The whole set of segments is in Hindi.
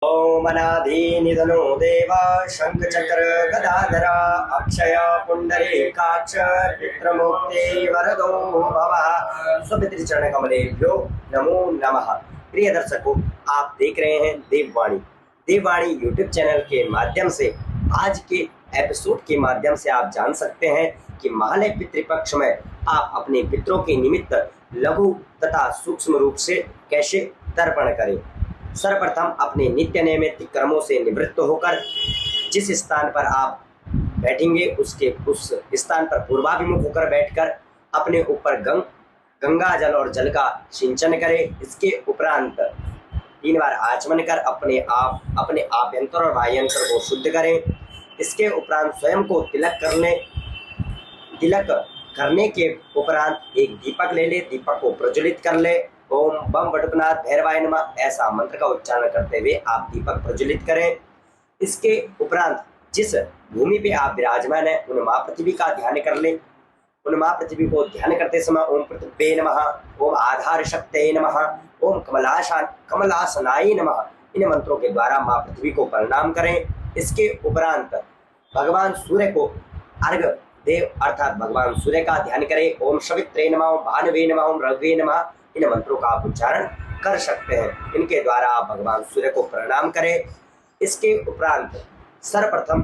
ओम अनाधिनिधनो देव शंखचक्र गदाधरा अक्षय पुंडरीकाक्ष पितृमुक्ते वरदो भवः। स्वपितृचरण कमलेभ्यो नमो नमः। प्रिय दर्शकों, आप देख रहे हैं देववाणी। देववाणी यूट्यूब चैनल के माध्यम से आज के एपिसोड के माध्यम से आप जान सकते हैं कि महालय पितृपक्ष में आप अपने पितरों के निमित्त लघु तथा सूक्ष्म रूप से कैसे तर्पण करें। सर्वप्रथम अपने नित्य नियमित कर्मों से निवृत्त होकर जिस स्थान पर आप बैठेंगे उस स्थान पर पूर्वाभिमुख होकर बैठकर अपने ऊपर गंगा जल और जल का सिंचन करें। इसके उपरांत 3 बार आचमन कर अपने आभ्यंतर और बाह्यंतर को शुद्ध करें। इसके उपरांत स्वयं को तिलक करने के उपरांत एक दीपक ले ले, दीपक को प्रज्वलित कर ले। ओम बम वटुकनाथ भैरवाय नमः ऐसा मंत्र का उच्चारण करते हुए आप दीपक प्रज्वलित करें। इसके उपरांत जिस भूमि पे आप विराजमान है उन माँ पृथ्वी का ध्यान कर लें। उन माँ पृथ्वी को ध्यान करते समय ओम पृथ्वी नमः, ओम आधार शक्ते नमः, ओम कमलासनाय नमः इन मंत्रों के द्वारा माँ पृथ्वी को प्रणाम करें। इसके उपरांत भगवान सूर्य को अर्घ्य देव अर्थात भगवान सूर्य का ध्यान करें। ओम सवित्रे नमः, ओम भानुवे नमः, ओम रघुवे नमः इन मंत्रों का आप उच्चारण कर सकते हैं। इनके द्वारा आप भगवान सूर्य को प्रणाम करें। इसके उपरांत सर्वप्रथम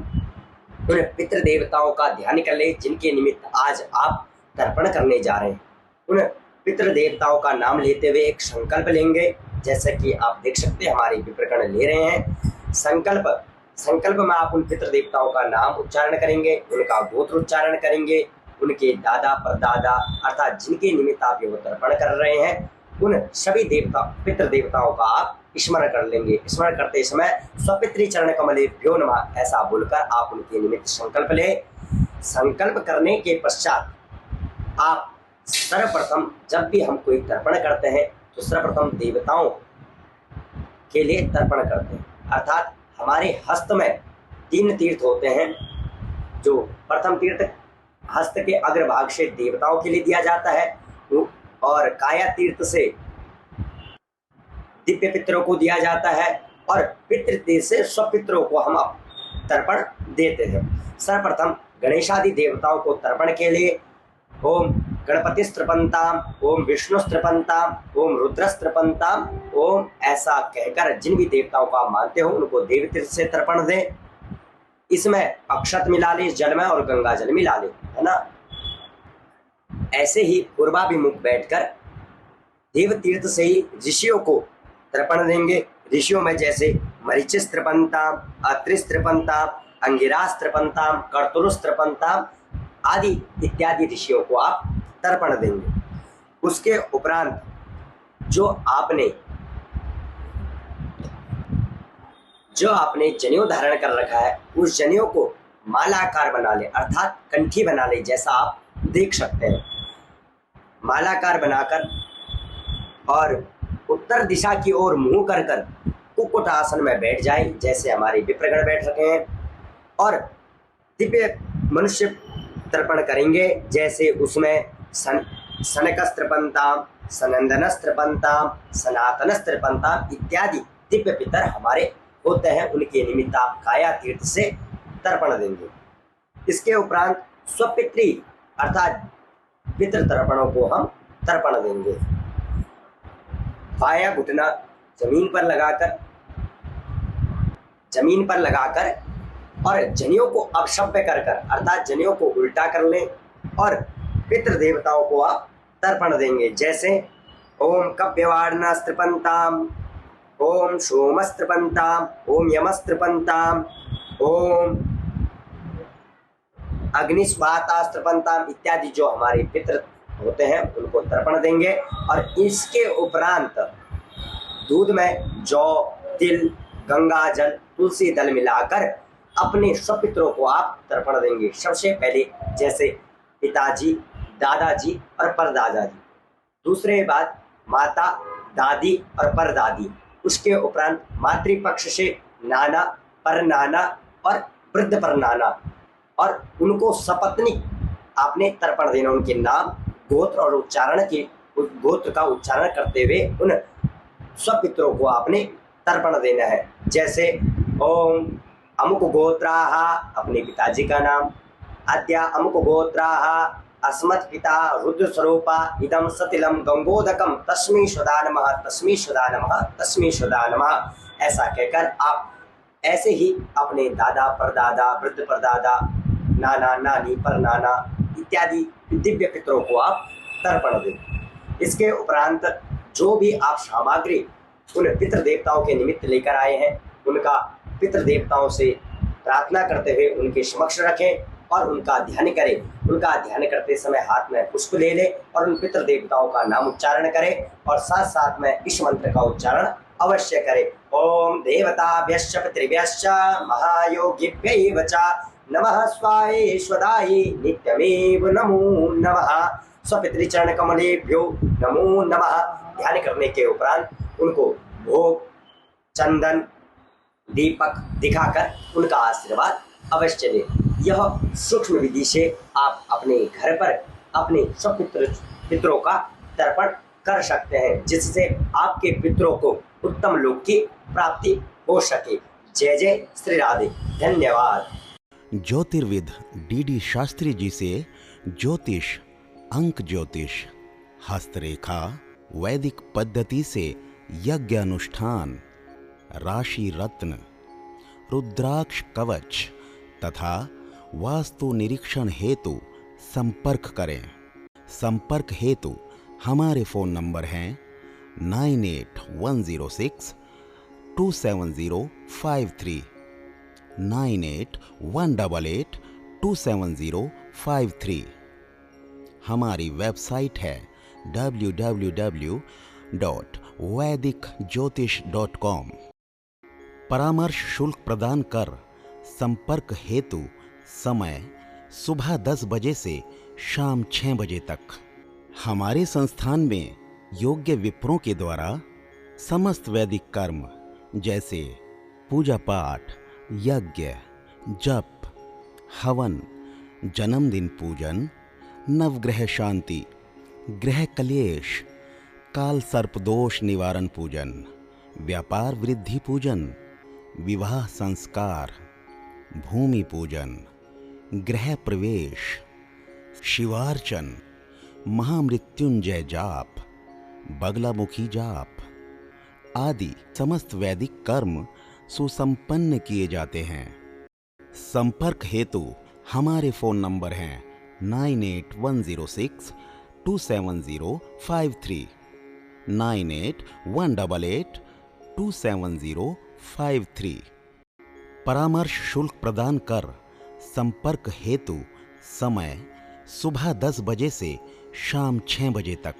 उन पितृ देवताओं का ध्यान कर ले जिनके निमित्त आज आप तर्पण करने जा रहे हैं। उन पितृ देवताओं का नाम लेते हुए एक संकल्प लेंगे। जैसे कि आप देख सकते हैं हमारे विप्रकरण ले रहे हैं। संकल्प में आप उन पितृ देवताओं का नाम उच्चारण करेंगे, उनका गोत्र उच्चारण करेंगे, उनके दादा परदादा अर्थात जिनके निमित्त आप ये तर्पण कर रहे हैं उन सभी पितृ देवताओं का आप स्मरण कर लेंगे। स्मरण करते समय स्वपितृ चरण कमलेभ्यो नमः ऐसा बोलकर आप उनके निमित्त संकल्प ले। संकल्प करने के पश्चात आप सर्वप्रथम जब भी हम कोई तर्पण करते हैं तो सर्वप्रथम देवताओं के लिए तर्पण करते हैं। अर्थात हमारे हस्त में 3 तीर्थ होते हैं। जो प्रथम तीर्थ हस्त के अग्रभाग से देवताओं के लिए दिया जाता है और काया तीर्थ से दिव्य पितरों को दिया जाता है और पितृ तीर्थ से स्वपितरों को हम तर्पण देते हैं। सर्वप्रथम गणेशादि देवताओं को तर्पण के लिए ओम गणपतिस्त्रपंताम, ओम विष्णुस्त्रपंताम, ओम रुद्रस्त्रपंताम, ओम ऐसा कहकर जिन भी देवताओं को आप मानते हो उनको देव तीर्थ से तर्पण दें। इसमें अक्षत मिला ले जल में और गंगा जल मिला ले, है ना। ऐसे ही पूर्वाभिमुख बैठकर देव तीर्थ से ही ऋषियों को तर्पण देंगे। ऋषियों में जैसे मरीचिस्त्रपंताम, अत्रिस्त्रपंताम, अंगिरास्त्रपंताम, कर्तुरुस्त्रपंताम आदि इत्यादि ऋषियों को आप तर्पण देंगे। उसके उपरांत जो आपने जनेऊ धारण कर रखा है उस जनेऊ को मालाकार बना ले अर्थात कंठी बना ले। जैसा आप देख सकते हैं मालाकार बनाकर और उत्तर दिशा की ओर मुंह कर कुक्कुट आसन में बैठ जाए जैसे हमारे विप्रगण बैठ रखे हैं और दिव्य मनुष्य तर्पण करेंगे। जैसे उसमें सनकस्त्रपंताम, सनंदनस्त्रपंताम, सनातनस्त्रपंताम इत्यादि दिव्य पितर हमारे होते हैं। उनके निमित्त आप काया तीर्थ से तर्पण देंगे। इसके उपरांत स्वपितृ अर्थात पितृ तर्पणों को हम तर्पण देंगे। पाया घुटना जमीन पर लगाकर और जनेऊ को अपशव्य कर अर्थात जनेऊ को उल्टा कर लें और पितृ देवताओं को आप तर्पण देंगे। जैसे ओम कव्यवार्णास्त्रपंताम, ओम सोमस्त्रपंताम, ओम यमस्त्रपंताम, ओम अग्निस्वातास्त्रपंताम इत्यादि जो हमारे पितृ होते हैं उनको तर्पण देंगे। और इसके उपरांत दूध में जौ, तिल, गंगा जल, तुलसी दल मिलाकर अपने स्वपितरों को आप तर्पण देंगे। सबसे पहले जैसे पिताजी, दादाजी और परदादाजी, दूसरे बाद माता, दादी और परदादी, उसके उपरांत मातृपक्ष से नाना, परनाना और वृद्ध परनाना और उनको सपत्नी आपने तर्पण देना। उनके नाम, गोत्र और गोत्र का उच्चारण करते हुए उन स्वपितरों को आपने तर्पण देना है। जैसे ओम अमुक गोत्राः, अपने पिताजी का नाम, अद्य अमुक गोत्राः अस्मत् पिता रुद्रस्वरूपा इदं सतिलं गंगोदकम तस्मै सदा नमः, तस्मै सदा नमः, तस्मै सदा नमः। ऐसा कहकर आप ऐसे ही अपने दादा परदादा, वृद्ध परदादा, नाना नानी, परनाना इत्यादि दिव्य पितरों को आप तर्पण दें। इसके उपरांत जो भी आप सामग्री उन पितृ देवताओं के निमित्त लेकर आए हैं, उनका पितृ देवताओं से प्रार्थना करते हुए उनके समक्ष रखें और उनका ध्यान करें। उनका ध्यान करते समय हाथ में पुष्प ले लें और उन पितृ देवताओं का नाम उच्चारण करें और साथ साथ में इस मंत्र का उच्चारण अवश्य करें। ओम देवताभ्यश्च पितृभ्यश्च महायोगिभ्यैव च नमः स्वाय स्वदाय नित्यमेव नमो नमः, स्वपितृचरण कमलेभ्यो नमो नमः। ध्यान करने के उपरांत उनको भोग, चंदन, दीपक दिखाकर उनका आशीर्वाद अवश्य लें। यह सूक्ष्म विधि से आप अपने घर पर अपने सब पितरों का तर्पण कर सकते हैं, जिससे आपके पितरों को उत्तम लोक की प्राप्ति हो सके। जय जय श्री राधे। धन्यवाद। ज्योतिर्विद डीडी शास्त्री जी से ज्योतिष, अंक ज्योतिष, हस्तरेखा, वैदिक पद्धति से यज्ञ अनुष्ठान, राशि रत्न, रुद्राक्ष कवच तथा वास्तु निरीक्षण हेतु संपर्क करें। संपर्क हेतु हमारे फ़ोन नंबर हैं 9810627053, 9818827053। हमारी वेबसाइट है www.vedicjyotish.com। परामर्श शुल्क प्रदान कर संपर्क हेतु समय सुबह 10 बजे से शाम 6 बजे तक। हमारे संस्थान में योग्य विप्रों के द्वारा समस्त वैदिक कर्म जैसे पूजा पाठ, यज्ञ, जप, हवन, जन्मदिन पूजन, नवग्रह शांति, ग्रह कलेश, काल सर्पदोष निवारण पूजन, व्यापार वृद्धि पूजन, विवाह संस्कार, भूमि पूजन, गृह प्रवेश, शिवार्चन, महामृत्युंजय जाप, बगलामुखी जाप आदि समस्त वैदिक कर्म सुसंपन्न किए जाते हैं। संपर्क हेतु हमारे फ़ोन नंबर हैं 9810627053, 9818827053। परामर्श शुल्क प्रदान कर संपर्क हेतु समय सुबह 10 बजे से शाम 6 बजे तक।